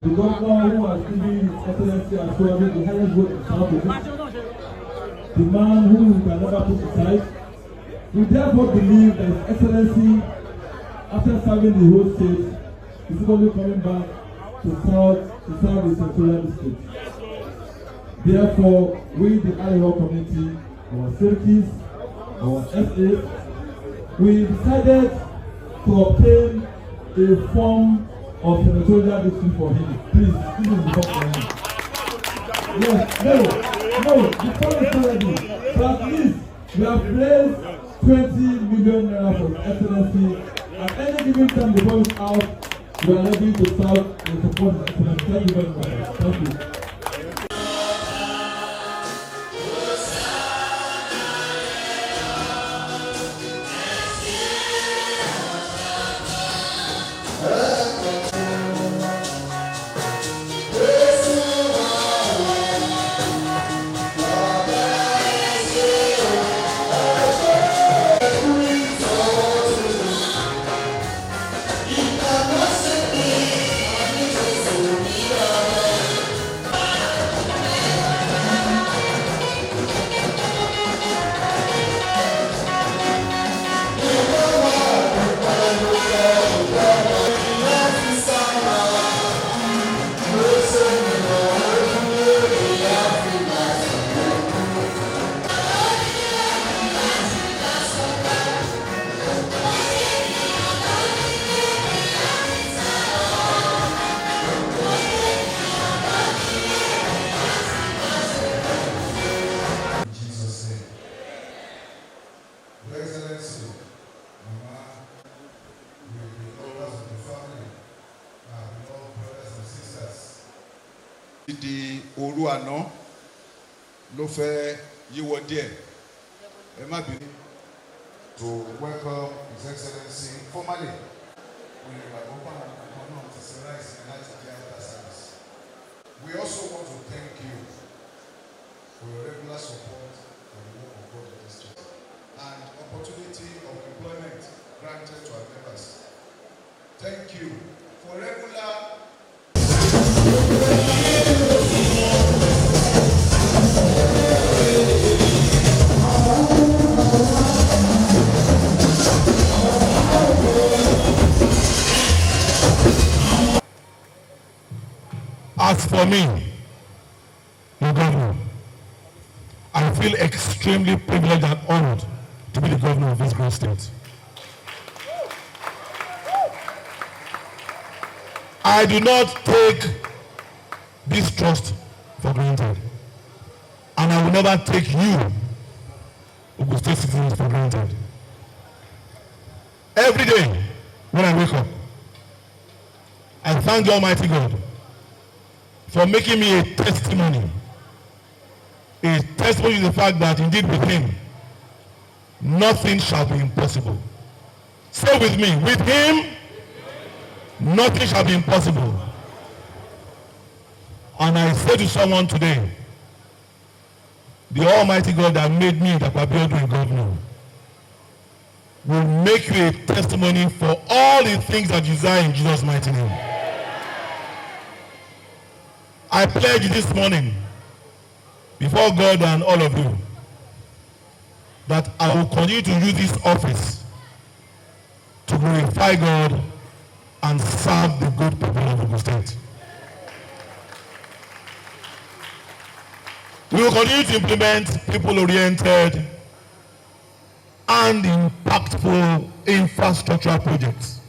The governor who has given His Excellency as probably the highest vote in South Africa, the man who we can never put aside. We therefore believe that His Excellency, after serving the whole state, is only coming back to serve the Senatorial district. Therefore, we, the Arewa community, our circuits, our SA, we decided to obtain a form of Senatorial district for him. Please, this is the for him. Yes, no, the form is not ready. So at least we have raised 20 million naira for His Excellency. At any given time the ball is out, we are ready to serve and support His Excellency. Thank you very much. Thank you. Di òru àná ló fẹ́ yíwọ́ díẹ̀ ẹ má bínú. To welcome His Excellency formally. We also want to thank you for your regular support for the work of God in this church and opportunity of employment granted to our members. Thank you for regular. As for me, the governor, I feel extremely privileged and honored to be the governor of this great state. I do not take this trust for granted, and I will never take you, Ogun State citizens, for granted. Every day when I wake up, I thank the Almighty God for making me a testimony to the fact that indeed with Him, nothing shall be impossible. Say with me, with Him, nothing shall be impossible. And I say to someone today, the Almighty God that made me the Abiodun governor will make you a testimony for all the things that you desire in Jesus' mighty name. I pledge this morning before God and all of you that I will continue to use this office to glorify God and serve the good people of Ogun State. We will continue to implement people-oriented and impactful infrastructural projects